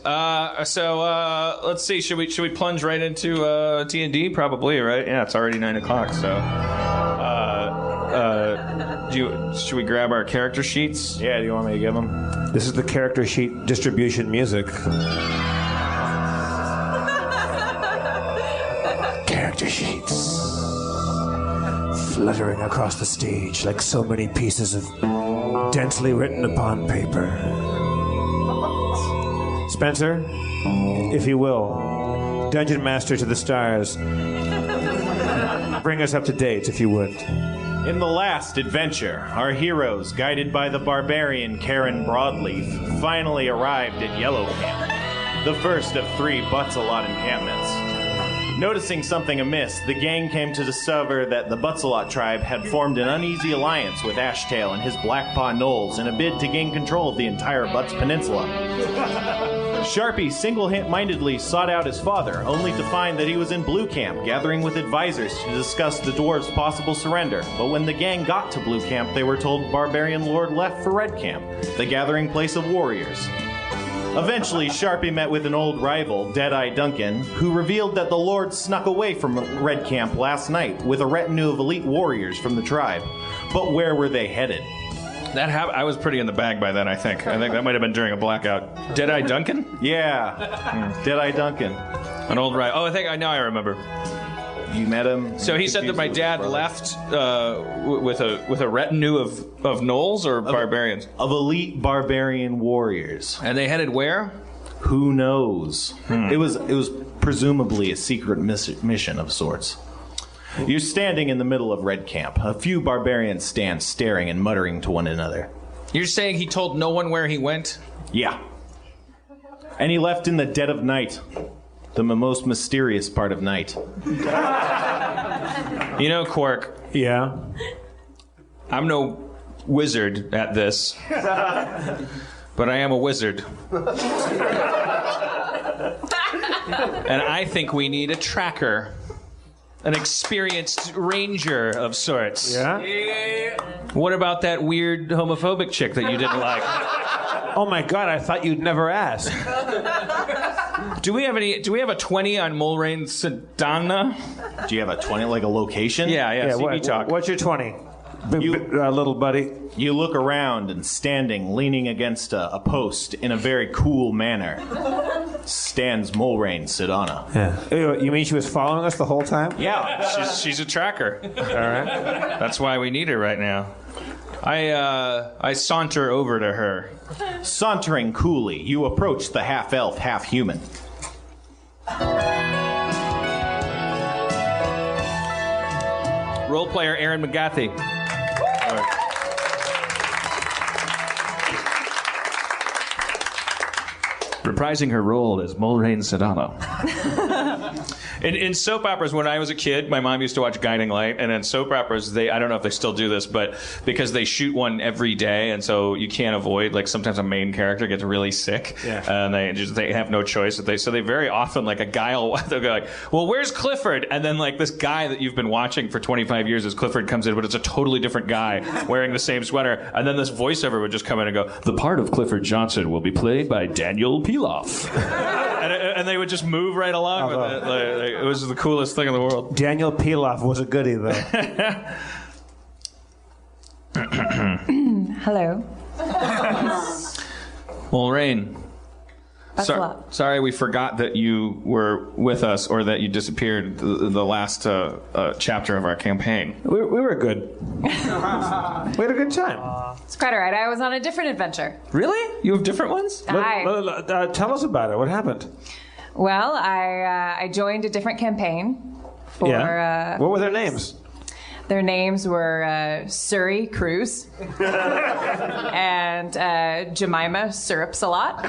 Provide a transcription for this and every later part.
Let's see. Should we plunge right into D&D? Probably, right? Yeah, it's already 9 o'clock. So, should we grab our character sheets? Yeah. Do you want me to give them? This is the character sheet distribution music. Character sheets fluttering across the stage like so many pieces of densely written upon paper. Spencer, if you will, Dungeon Master to the stars, bring us up to date, if you would. In the last adventure, our heroes, guided by the barbarian Karen Broadleaf, finally arrived at Yellow Camp, the first of 3 Butsalot encampments. Noticing something amiss, the gang came to discover that the Butsalot tribe had formed an uneasy alliance with Ashtail and his Blackpaw Knolls in a bid to gain control of the entire Butts Peninsula. Sharpie single-mindedly sought out his father, only to find that he was in Blue Camp, gathering with advisors to discuss the dwarves' possible surrender. But when the gang got to Blue Camp, they were told Barbarian Lord left for Red Camp, the gathering place of warriors. Eventually, Sharpie met with an old rival, Deadeye Duncan, who revealed that the Lord snuck away from Red Camp last night with a retinue of elite warriors from the tribe. But where were they headed? I was pretty in the bag by then, I think. I think that might have been during a blackout. Deadeye Duncan? Yeah. Deadeye Duncan. An old rival. Oh, I remember. You met him? So he said that my dad left with a retinue of gnolls or barbarians? Of elite barbarian warriors. And they headed where? Who knows? It was presumably a secret mission of sorts. You're standing in the middle of Red Camp. A few barbarians stand staring and muttering to one another. You're saying he told no one where he went? Yeah. And he left in the dead of night. The most mysterious part of night. You know, Quark. Yeah? I'm no wizard at this. But I am a wizard. And I think we need a tracker. An experienced ranger of sorts. Yeah? What about that weird homophobic chick that you didn't like? Oh my God, I thought you'd never ask. Do we have a 20 on Mulrain Sedana? Do you have a 20, like a location? Yeah, talk. What's your 20? Little buddy. You look around and standing, leaning against a post in a very cool manner, stands Mulrain Sedana. Yeah. You mean she was following us the whole time? Yeah. She's a tracker. All right. That's why we need her right now. I saunter over to her. Sauntering coolly, you approach the half-elf, half-human. Role player Aaron McGathy. Reprising her role as Mulrain Sedana. In soap operas, when I was a kid, my mom used to watch Guiding Light, and in soap operas, I don't know if they still do this, but because they shoot one every day, and so you can't avoid, like, sometimes a main character gets really sick, and they have no choice. So they very often, like, a guy will they'll go like, well, where's Clifford? And then, like, this guy that you've been watching for 25 years as Clifford comes in, but it's a totally different guy wearing the same sweater, and then this voiceover would just come in and go, the part of Clifford Johnson will be played by Daniel Piloff. and they would just move right along with it. Like, it was the coolest thing in the world. Daniel Piloff was a goodie, though. Hello. Mulrain. Sorry we forgot that you were with us or that you disappeared the last chapter of our campaign. We were good. We had a good time. It's quite all right. I was on a different adventure. Really? You have different ones? Tell us about it. What happened? Well, I joined a different campaign for... What were their names? Their names were Surrey Cruz and Jemima Syrupsalot.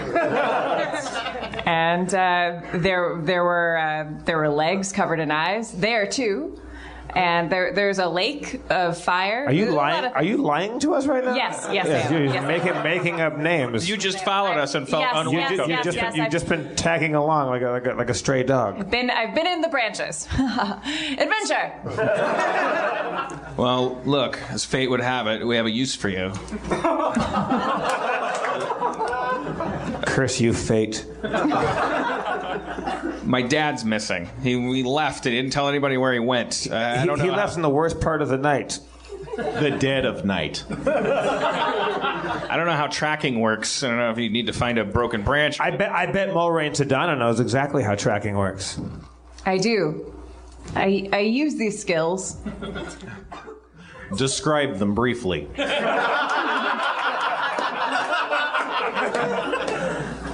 And there were legs covered in eyes there too. And there's a lake of fire. Are you lying? Are you lying to us right now? Yes, I am. You're making up names. You just folled us and felt unwelcome. You've just been tagging along like a stray dog. I've been in the branches. Adventure. Well, look, as fate would have it, we have a use for you. Curse you, fate. My dad's missing. He left and he didn't tell anybody where he went. I don't know. He left in the worst part of the night. The dead of night. I don't know how tracking works. I don't know if you need to find a broken branch. I bet Mulrain Sedana knows exactly how tracking works. I do. I use these skills. Describe them briefly.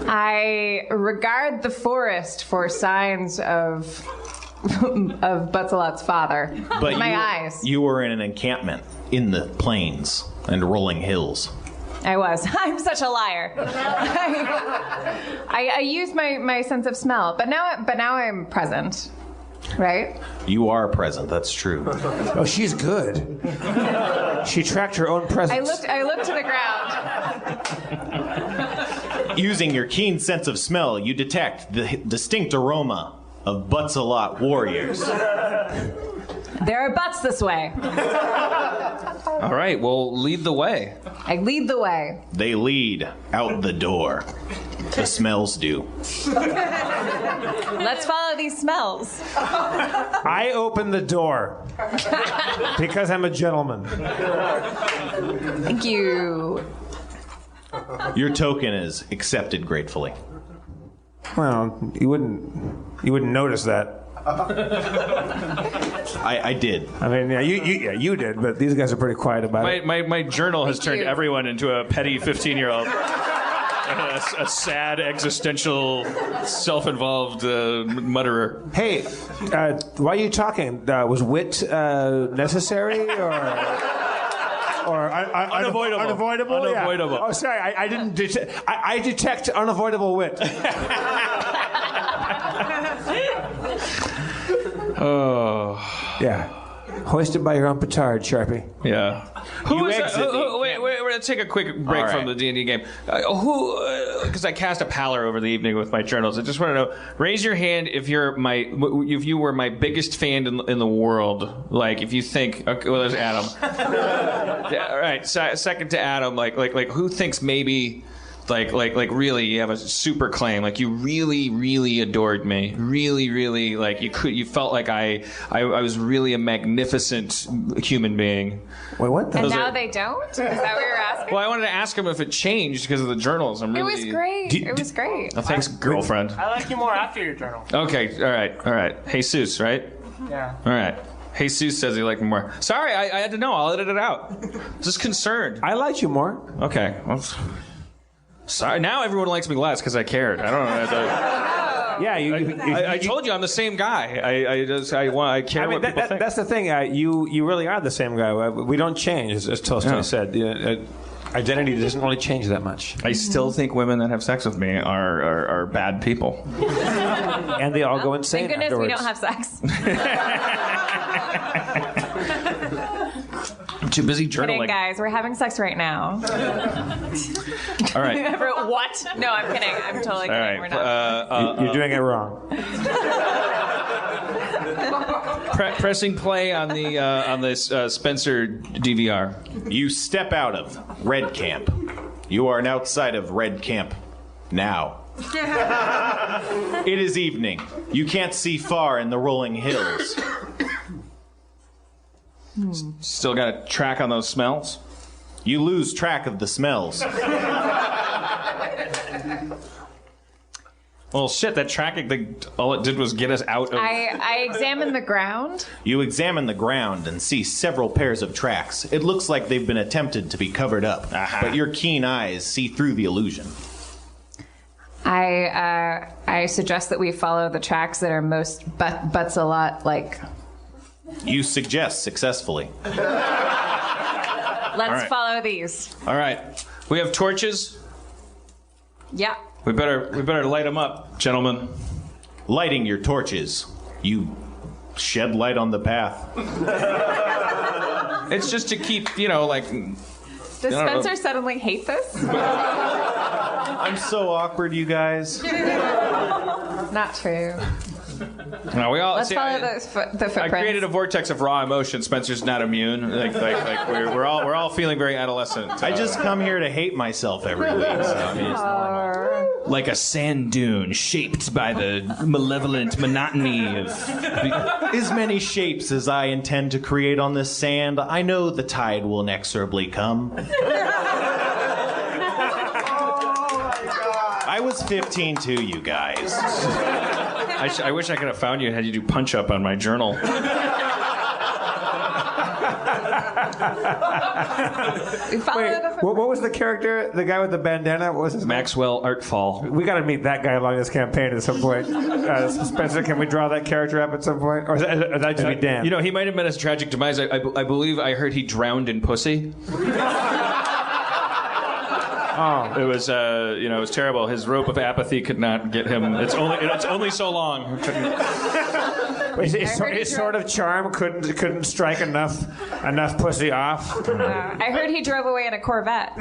I regard the forest for signs of Butzelot's father. But with my eyes. You were in an encampment in the plains and rolling hills. I was. I'm such a liar. I used my sense of smell, but now I'm present. Right? You are present, that's true. Oh, she's good. She tracked her own presence. I looked to the ground. Using your keen sense of smell, you detect the distinct aroma of Butzelot warriors. There are butts this way. All right, well, lead the way. I lead the way. They lead out the door. The smells do. Let's follow these smells. I open the door because I'm a gentleman. Thank you. Your token is accepted gratefully. Well, you wouldn't notice that. I did. I mean, you did, but these guys are pretty quiet about it. My journal has turned you. everyone into a petty 15-year-old. A sad, existential, self-involved mutterer. Hey, why are you talking? Was wit necessary or Unavoidable. Unavoidable. Unavoidable. Yeah. Oh, sorry, I didn't. I detect unavoidable wit. Oh. Yeah. Hoisted by your own petard, Sharpie. Yeah. Wait, let's take a quick break from the D&D game. Because I cast a pallor over the evening with my journals. I just want to know, raise your hand if you were my biggest fan in the world. Like, if you think, okay, well, there's Adam. Yeah, all right, second to Adam, like who thinks maybe... Like really, you have a super claim. Like you really adored me. Really, like you felt like I was really a magnificent human being. Wait, what? And now they don't? Is that what you're asking? Well, I wanted to ask him if it changed because of the journals. It was great. It was great. Oh, thanks, girlfriend. I like you more after your journal. Okay, all right. Jesus, right? Yeah. All right. Jesus says he liked me more. Sorry, I had to know. I'll edit it out. Just concerned. I liked you more. Okay. Well, sorry. Now everyone likes me less because I cared. I don't know. Yeah, I told you I'm the same guy. I care what people think. That's the thing. You really are the same guy. We don't change, as Tolstoy said. Identity doesn't really change that much. I still think women that have sex with me are bad people. And they all go insane Thank goodness afterwards. we don't have sex. I'm too busy Kidding, journaling. guys. We're having sex right now. All right. What? No, I'm kidding. I'm totally kidding. All right. We're not. You're doing it wrong. Pressing play on this Spencer DVR. You step out of Red Camp. You are outside of Red Camp now. It is evening. You can't see far in the rolling hills. Still got a track on those smells? You lose track of the smells. Well, shit, that tracking thing, all it did was get us out of... I examined the ground. You examine the ground and see several pairs of tracks. It looks like they've been attempted to be covered up, but your keen eyes see through the illusion. I suggest that we follow the tracks that are most butts a lot like. You suggest successfully. Let's right. follow these. All right. We have torches. Yeah. We better light them up, gentlemen. Lighting your torches, you shed light on the path. It's just to keep, like... Does Spencer suddenly hate this? I'm so awkward, you guys. Not true. No, we all... Let's follow the footprints. I created a vortex of raw emotion. Spencer's not immune. We're all feeling very adolescent. I just come here to hate myself every week. So, I mean, it's normal. like a sand dune shaped by the malevolent monotony of... As many shapes as I intend to create on this sand, I know the tide will inexorably come. I was 15 too, you guys. I wish I could have found you and had you do punch-up on my journal. What was the character? The guy with the bandana? What was his name? Maxwell Artfall. We got to meet that guy along this campaign at some point. Spencer, can we draw that character up at some point? Or is that just be Dan? You know, he might have met his tragic demise. I believe I heard he drowned in pussy. Oh. It was, it was terrible. His rope of apathy could not get him. It's only so long. His sort of charm couldn't strike enough pussy off. I heard he drove away in a Corvette.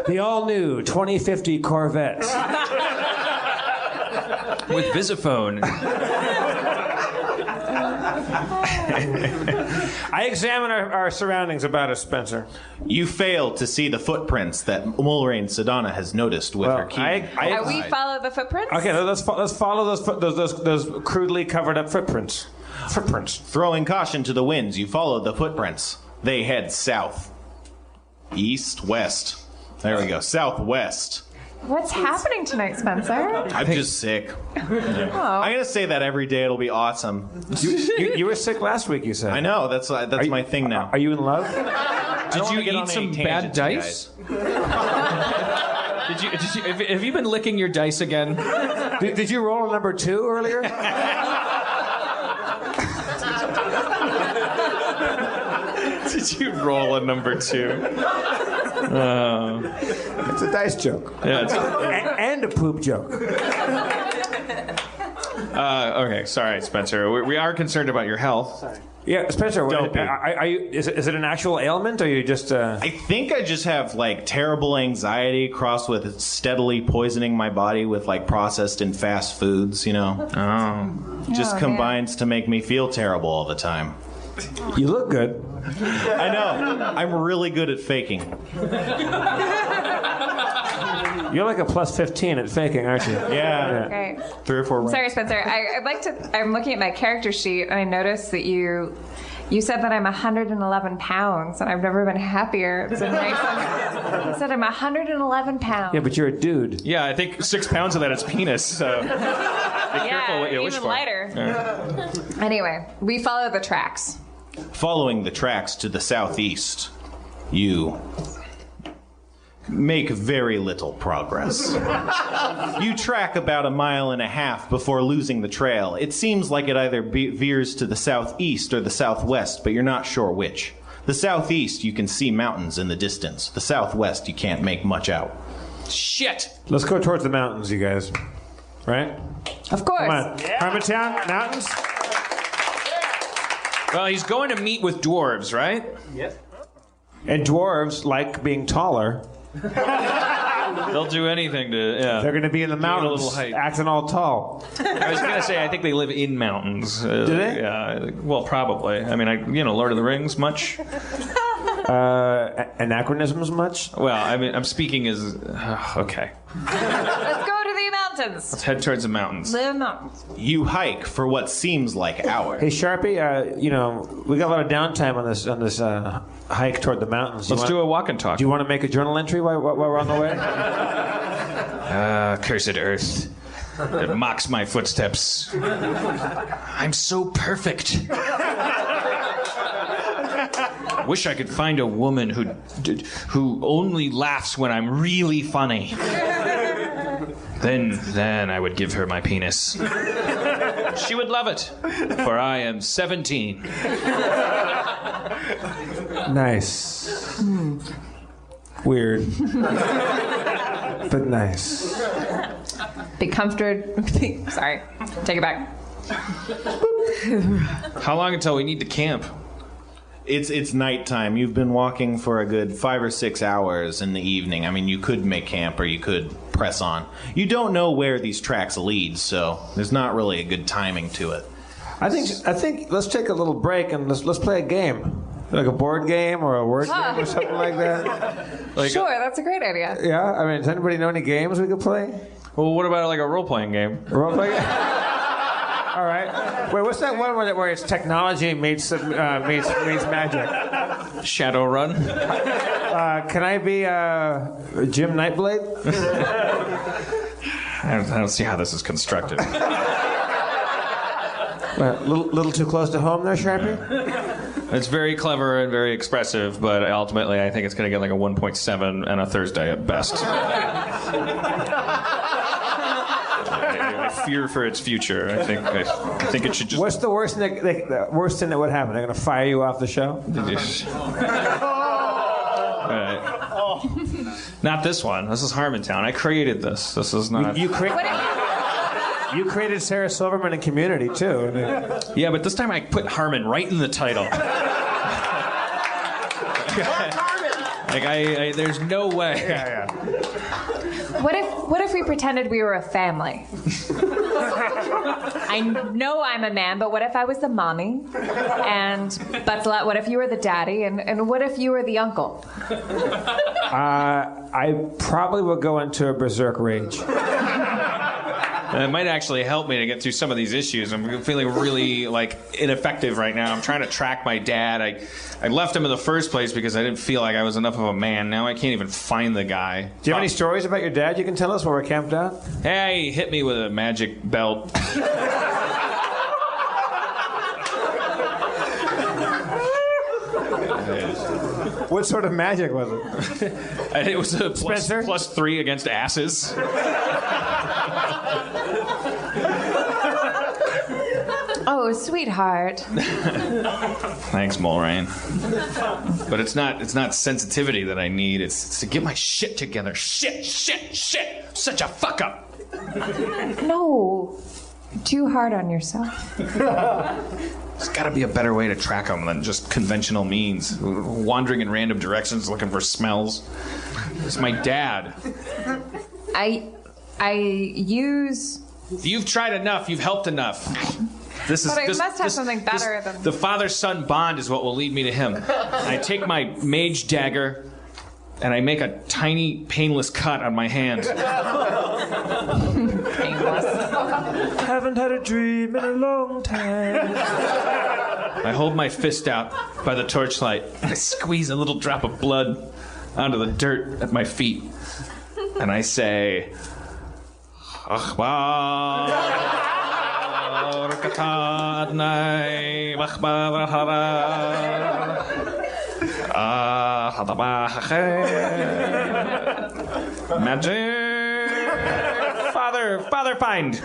The all-new 2050 Corvette. With Visiphone. I examine our surroundings about us, Spencer. You failed to see the footprints that Mulrain Sedana has noticed with her key. We follow the footprints? Okay, let's follow those crudely covered up footprints. Throwing caution to the winds, you follow the footprints. They head south, east, west. There we go, southwest. What's happening tonight, Spencer? I'm just sick. I'm gonna say that every day. It'll be awesome. You were sick last week, you said. I know. That's my thing now. Are you in love? Did you eat some bad dice? Have you been licking your dice again? Did you roll a number 2 earlier? Did you roll a number 2? It's a dice joke. Yeah, and a poop joke. Okay, sorry, Spencer. We are concerned about your health. Yeah, Spencer. Don't be. Are you? Is it an actual ailment, or are you just? I think I just have like terrible anxiety crossed with steadily poisoning my body with like processed and fast foods. You know. Just combines to make me feel terrible all the time. You look good. I know. I'm really good at faking. You're like a plus 15 at faking, aren't you? Yeah. Okay. 3 or 4 rounds. Sorry, Spencer. I'd like to. I'm looking at my character sheet, and I noticed that you said that I'm 111 pounds, and I've never been happier. It's a nice. You said I'm 111 pounds. Yeah, but you're a dude. Yeah, I think 6 pounds of that is penis. So be careful what you wish even for. lighter. Yeah. Anyway, we follow the tracks. Following the tracks to the southeast, you make very little progress. You track about 1.5 miles before losing the trail. It seems like it either veers to the southeast or the southwest, but you're not sure which. The southeast, you can see mountains in the distance. The southwest, you can't make much out. Shit! Let's go towards the mountains, you guys. Right? Of course. Come on. Harmontown, mountains? Well, he's going to meet with dwarves, right? Yes. And dwarves like being taller. They'll do anything to. Yeah. They're going to be in the mountains, little height. acting all tall. I was going to say, I think they live in mountains. Do they? Yeah. Well, probably. I mean, Lord of the Rings, much. Anachronisms much? Well, I mean, I'm speaking as. Okay. Let's go to the mountains. Let's head towards the mountains. The mountains. You hike for what seems like hours. Hey, Sharpie, we got a lot of downtime on this hike toward the mountains. Let's do a walk and talk. Do you want to make a journal entry while we're on the way? Cursed earth. It mocks my footsteps. I'm so perfect. Wish I could find a woman who only laughs when I'm really funny. Then I would give her my penis. She would love it, for I am 17. Nice. Weird. But nice. Be comfortable. Sorry. Take it back. How long until we need to camp? It's nighttime. You've been walking for a good 5 or 6 hours in the evening. I mean, you could make camp or you could press on. You don't know where these tracks lead, so there's not really a good timing to it. I think let's take a little break and let's play a game. Like a board game or a word game or something like that? Sure, that's a great idea. Yeah? I mean, does anybody know any games we could play? Well, what about like a role-playing game? Role play game? All right. Wait, what's that one where it's technology meets magic? Shadowrun? Can I be Jim Nightblade? I don't see how this is constructed. Little too close to home there, Sharpie? It's very clever and very expressive, but ultimately I think it's going to get like a 1.7 and a Thursday at best. I fear for its future. I think it should just... What's the worst thing that would happen? They're going to fire you off the show? Right. Not this one. This is Harmontown. I created this. This is not... You created Sarah Silverman and Community, too. Yeah, but this time I put Harmon right in the title. Like, there's no way. Yeah. What if we pretended we were a family? I know I'm a man, but what if I was the mommy? And Butzelette, what if you were the daddy? And what if you were the uncle? I probably would go into a berserk rage. And it might actually help me to get through some of these issues. I'm feeling really ineffective right now. I'm trying to track my dad. I left him in the first place because I didn't feel like I was enough of a man. Now I can't even find the guy. Do you have any stories about your dad you can tell us while we're camped out? Hey, he hit me with a magic belt. What sort of magic was it? It was a Spencer? +3 against asses. Oh, sweetheart. Thanks, Mulrain. But it's not sensitivity that I need. It's to get my shit together. Shit. Such a fuck up. No. Too hard on yourself. There's got to be a better way to track them than just conventional means. Wandering in random directions looking for smells. It's my dad. I use... You've tried enough. You've helped enough. But I must have something better than... The father-son bond is what will lead me to him. I take my mage dagger and I make a tiny, painless cut on my hand. Painless. Haven't had a dream in a long time. I hold my fist out by the torchlight. I squeeze a little drop of blood onto the dirt at my feet. And I say... Magic! Father, find!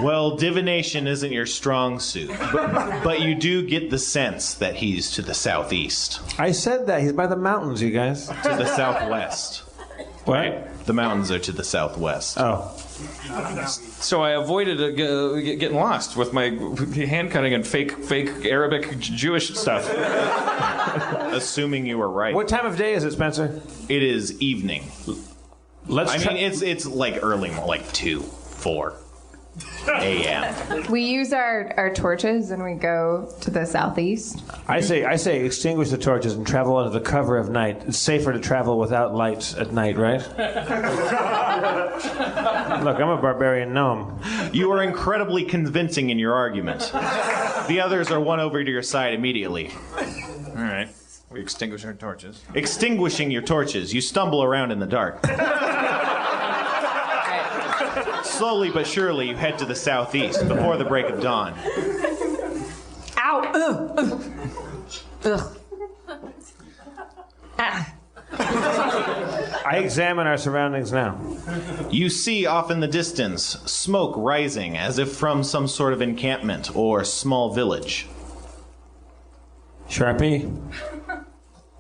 Well, divination isn't your strong suit, but you do get the sense that he's to the southeast. I said that. He's by the mountains, you guys. To the southwest. What? The mountains are to the southwest. Oh. So I avoided getting lost with my hand cutting and fake Arabic Jewish stuff. Assuming you were right. What time of day is it, Spencer? It is evening. It's like early, like 2, 4 a.m. We use our torches and we go to the southeast. I say extinguish the torches and travel under the cover of night. It's safer to travel without lights at night, right? Look, I'm a barbarian gnome. You are incredibly convincing in your argument. The others are won over to your side immediately. All right. We extinguish our torches. Extinguishing your torches, you stumble around in the dark. Slowly but surely, you head to the southeast before the break of dawn. Ow! Ugh. Ah. I examine our surroundings now. You see off in the distance smoke rising as if from some sort of encampment or small village. Sharpie?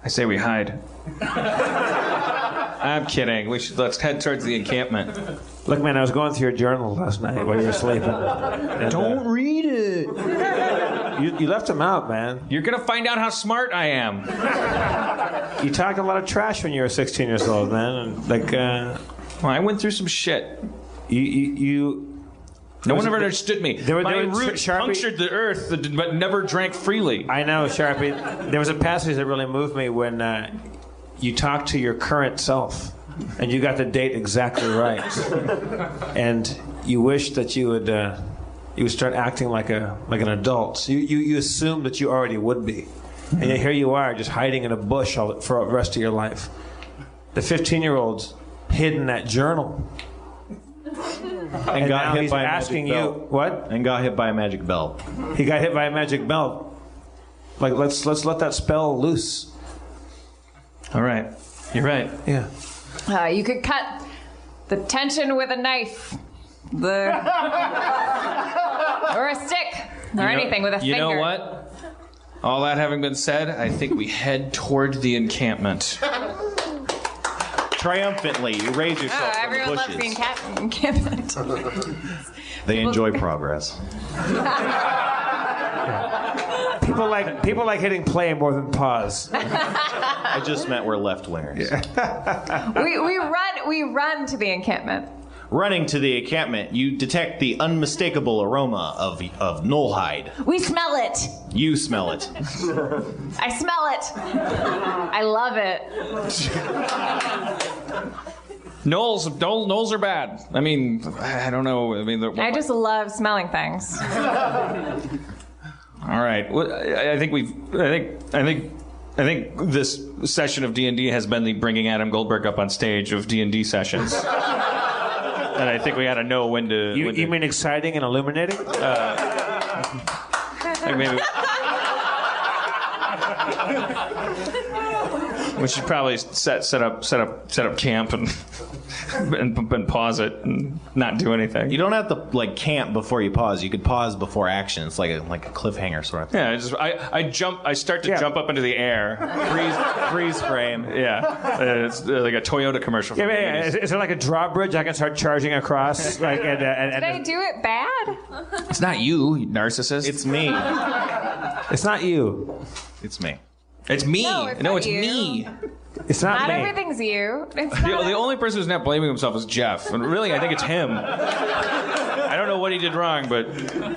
I say we hide. I'm kidding. Let's head towards the encampment. Look, man, I was going through your journal last night while you were sleeping. And, Don't read it. You left them out, man. You're going to find out how smart I am. You talked a lot of trash when you were 16 years old, man. And, Well, I went through some shit. You No one ever understood me. My root Sharpie, punctured the earth, but never drank freely. I know, Sharpie. There was a passage that really moved me when you talked to your current self, and you got the date exactly right, and you wished that you would start acting like an adult. You assumed that you already would be, and here you are, just hiding in a bush for the rest of your life. The 15-year-old's hid in that journal. And got now hit he's by a asking magic you belt. what? And got hit by a magic belt. He got hit by a magic belt. Like let's let that spell loose. All right. You're right. Yeah. You could cut the tension with a knife, or a stick, or anything with a finger. You know what? All that having been said, I think we head toward the encampment. Triumphantly, you raise yourself from the Everyone loves bushes. the encampment. They enjoy progress. People like hitting play more than pause. I just meant we're left wingers. we run to the encampment. Running to the encampment, you detect the unmistakable aroma of Knollhide. We smell it. You smell it. I smell it. I love it. Knolls are bad. I mean, I don't know. I mean, I just love smelling things. All right. Well, I think this session of D&D has been the bringing Adam Goldberg up on stage of D&D sessions. And I think we ought to know when to. You mean exciting and illuminating? Maybe we should probably set up camp and pause it and not do anything. You don't have to camp before you pause. You could pause before action. It's like a cliffhanger sort of thing. Yeah, I start to jump up into the air. Freeze frame. Yeah, it's like a Toyota commercial. Yeah. Is there like a drawbridge I can start charging across? Did I do it bad? It's not you narcissist. It's me. It's not you. It's me. It's me. No, it's No, not it's you. me. It's not Not me. everything's you. It's The not. only person who's not blaming himself is Jeff. And really, I think it's him. I don't know what he did wrong, but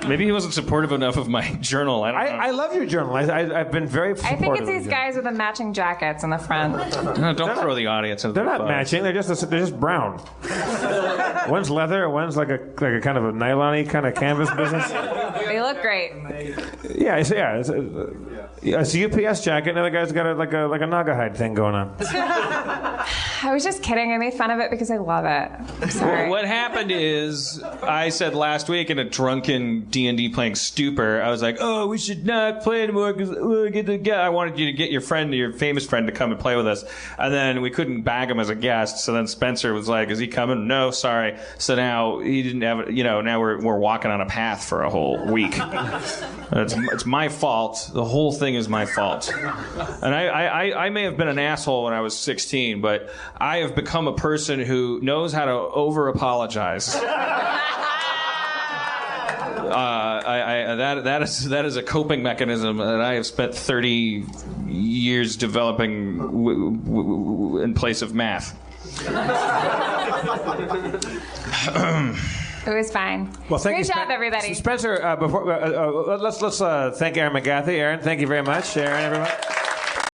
maybe he wasn't supportive enough of my journal. I don't know. I love your journal. I've been very supportive. I think it's of these your guys with the matching jackets in the front. No, don't throw the audience into They're the not bus. matching. They're just brown. One's leather, and one's like a kind of a nylon-y kind of canvas business. They look great. Yeah, it's a UPS jacket, and the other guy's got like a naga hide thing going on. I was just kidding. I made fun of it because I love it. I'm sorry. What happened is, I said last week in a drunken D&D playing stupor, I was like, "Oh, we should not play anymore because I wanted you to get your friend, your famous friend, to come and play with us." And then we couldn't bag him as a guest. So then Spencer was like, "Is he coming?" "No, sorry." So now he didn't have. Now we're walking on a path for a whole week. It's my fault. The whole thing is my fault. And I may have been an asshole when I was 16, but I have become a person who knows how to over-apologize. That is a coping mechanism that I have spent 30 years developing in place of math. It was fine. Well, thank Great you, job, everybody. Spencer. Let's thank Aaron McGathy. Aaron, thank you very much. Aaron, everyone.